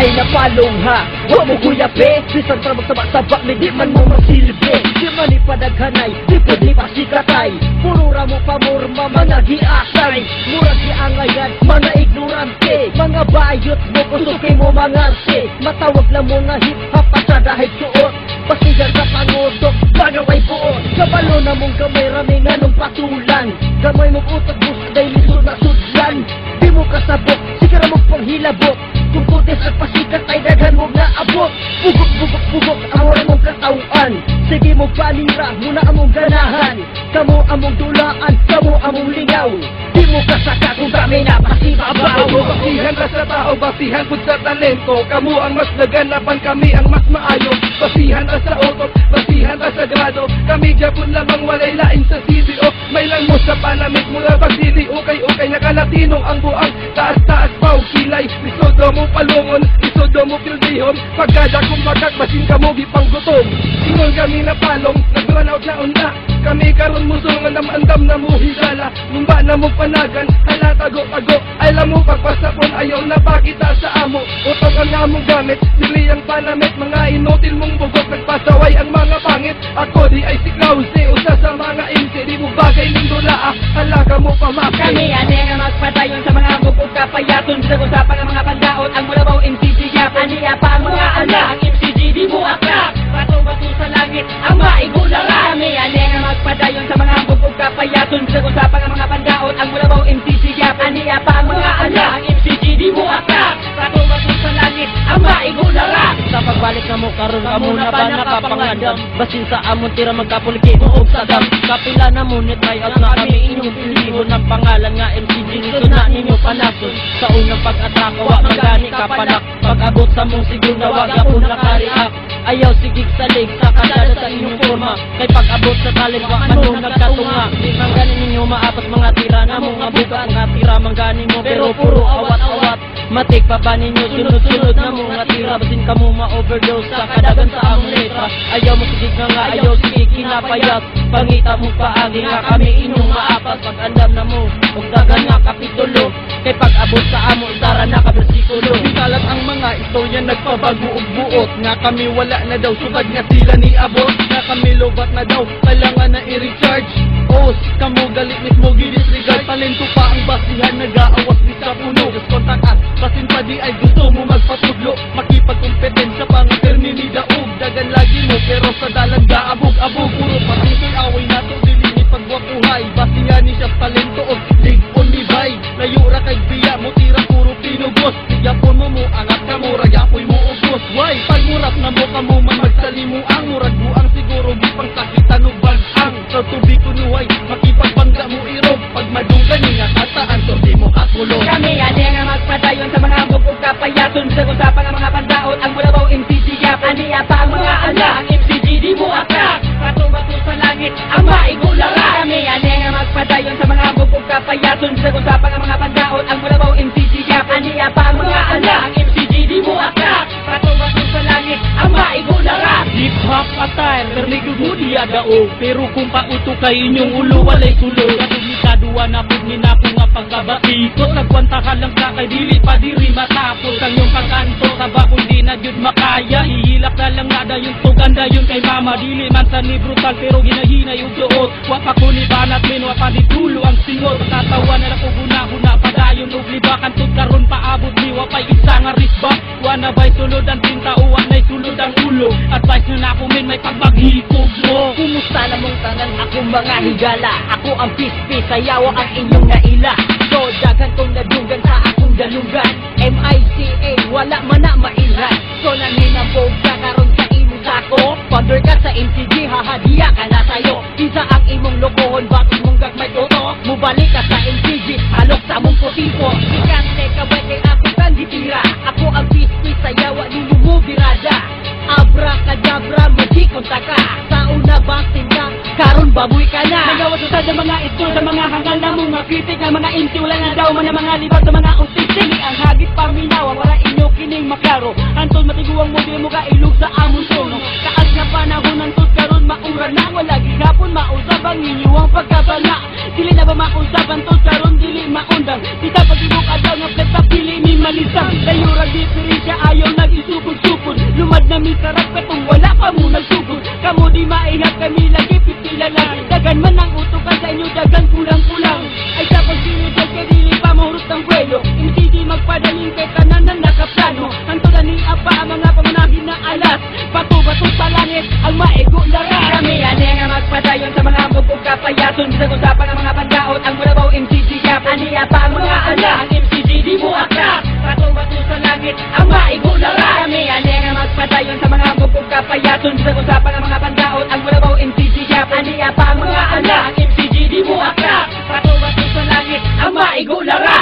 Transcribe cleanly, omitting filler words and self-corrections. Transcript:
ay napalong ha. Huwag mo kuyapi, bisan para magsabak-sabak, may di man mo masilbi. Di man ipadaghanay, di pwede pasikatay. Puro ramo pamorma, mga giasay. Murag giangayan, mga ignorante. Mga bayot mo, kusukin mo mangarte. Matawag lang mo nga hip-hop at sa dahil suot. Pasigan sa pangodok, bagaway buot. Kabalo na mong gamay, rami nga nung patulan. Gamay mong utak mo sa day lisod na sudlan. Di mo kasabot, sigara mong panghilabot. Kung putis at pasikat ay daghan mo nga abot. Bugok, amore mong katauan. Sige mo palira, muna among ganahan. Kamo among dulaan, kamo among lingaw. Di mo kasaka kung kami na pasibabaw. Basihan ka sa tao, basihan kung sa talento. Kamu ang mas naganapan, kami ang mas maayo. Basihan ka sa otot, basihan ka sa grado. Kami gyapon lamang walay lain sa CDO. May lang mo sa panamit mula basili. Okay, nakalatino ang buang. Taas-taas pa o kilay. Isodo mo palungon, isodo mo pildihon. Pagkada kong bagak, basin ka mo gipang gutom. Ingon kami na palong, nag-run out na unta. Kami karon musungan na maandam na mo higala. Numba na mo panagan, hala tago-tago. Alam mo pagpasapon, ayaw na pakita sa amo. Utok ang among gamit, dili ang panamit. Mga inutil mong bugok, nagpasaway ang mga pangit. Ako di ay siklaw, usa sa mga insi. Di mo bagay ng dula, hala ka mo pamaki. Kami ane nga magpadayon sa mga bugok kapayaton. Sa usapan ng mga pandaot, ang mulabaw MCG gap. Aniya pa ang mga anak, ang MCG di mo aklak. Bato-bato sa langit, ang maigulara. Kami ane nga magpadayon sa mga bugok kapayaton. Sa usapan ng mga pandaot, ang mulabaw MCG gap. Aniya pa ang mga anak, ang MCG di mo aklak. Bato-bato sa langit, ang maigulara. Sa pagbalik na mo karon, kamo na ba nakapangandam? Basin sa amon tira magkapuliki mo og sagam. Kapila na mo ni try out na kami inyong pilihon ng pangalan nga MCG. Lisod na ninyo panason. Sa unang pag-ataka, wa magani kapanak. Pag-abot sa mong siguro na wag yapon nakariak. Ayaw sigig salig sa kasada sa inyong forma. Kay pag-abot sa talent, wa man mo nagkatunga. Mangganin ninyo maapat mga tira na mong abukat. Mga tira mangganin mo pero puro awat-awat. Matik pa ba ninyo sunod-sunod na mga tira. Basin ka mo ma-overdose sa kadagan sa among letra. Ayaw mo sigig nga, ayaw sigig kinapayat. Pangita mo paagi nga kami inyong maapas. Pag-andam na mo, huwag dagan nga kapitulo. Kay pag-abot sa amo, isara na ka bersikulo. Kalat ang mga istorya nagpabago og buot. Nga kami wala na daw, sugad nga sila ni abot. Nga kami lobat na daw, kailangan na i-recharge. Os, kamo galit mismo gidisregard. Talento pa ang basihan, nag-aawas di sa puno. Just contact us, basin pa di ay gusto mo magpatudlo. Makipagkompetensya pa nga terni ni daog. Dagan lagi mo, pero sa dalan gaabog-abog. Puro patungkoy away nato, dili ni pagwapuhay. Basihan ni siya talento o lig on ni bay. Layo ra kay biya mo, tira puro pinugos. Yapon mo mo, angat ka mo, rayapoy mo ugos. Why? Pag murap na mo ka mo, man magsalimu ang murag buang siguro gipang sakitan o bagang. Sa tubig kunuhay, makipagpangga mo irog. Pag madunggan niya kataan, so di mo kakulong. Kami ane nga magpadayon sa mga bugok kapayaton. Sa usapan ng mga pandaot, ang mulabaw MCG gap. Aniya pa ang mga anak, ang MCG di mo aklak. Bato-bato sa langit, ang maigulara. Kami ane nga magpadayon sa mga bugok kapayaton. Sa usapan ng mga pandaot, ang mulabaw MCG gap. Aniya pa ang mga anak, ang MCG di mo aklak. Bato-bato sa langit, ang maigulara. Hip-hop attire, perligo mo diya daog. Pero kung pauto kay inyong ulo, walay tulog. Kadua na pud ni na nga pagkabatikot. Nagkwantahan lang ka kay dili pa diri matapos. Ang yung pagkanto sa bakul di na jud makaya. Ihilak na lang nada yung tuganda yun kay mama. Dili man sa ni brutal pero ginahinay yung doot. Wa pa ko ni banat min, wa pa di tulo ang singot. Tatawa na lang ko guna-guna padayon ug libakan tud karon paabot ni wa pa isa nga risba. Wa na bay sulod ang tinta o wa nay sulod ang ulo. Advice na ako min may pagbagikog mo. Kumusta na mong tanan akong mga higala? Ako ang pispis, sayawa ang inyong naila. So dagan kong nadunggan sa akong dalungan. MICA, wala man na mailan. So naninambog ka karon sa imong sako. Founder ka sa MCG, hahadiya ka na sayo. Isa ang imong lokohon, bakit mong gagmay toto? Mubalik ka sa MCG, halok sa mong potipo. Ikan kabay kay ako kan ditira. Ako ang pispis, sayawa ninyo mo birada. Abracadabra, magikon ka. Sa una baksin ka, karon baboy ka na. Nagawa sa mga ito, sa mga hangal na mong makritik. Ang mga inti, wala na daw man ang mga libat sa mga autistic. Ang hagit paminawa, wala inyo kining maklaro. Antol matiguang mo, di mo ka ilog sa amon tono. Kaas na panahon, antol karon maura na. Wala gihapon, mausap ang inyong pagkabala. Dili na ba mausap, antol karon, dili maundang. Kita pag-ibok adaw nga pleta, pili ni malisang. Dayura diferensya, ayaw na na may sarap katong wala pa mo nagsugod. Kamo di maihap kami lagi pipila lang. Dagan man ang utukan sa inyo, dagan kulang-kulang. Ay sa pagsinudod kay dili pa mahurot ng kwelo. MCG magpadaling kay tanan na nakaplano. Hantulan ni Apa ang mga pamanahin na alas. Bato-bato sa langit ang maigo laras. Kami ani nga magpadayon sa mga mugog kapayason. Bisag usapan ang mga pandaot, ang mulabaw MCG gap. Ani Apa ang mga anak, ang MCG di mo akrap. Bato-bato sa langit ang maigo laras. Kami ani nga magpadayon sa mga mugog kapayason. Bisag usapan ang mga pandaot, ang mulabaw MCG gap. Ani Apa ang mga anak, ang MCG di mo akrap. Bato-bato sa langit ang maigo laras.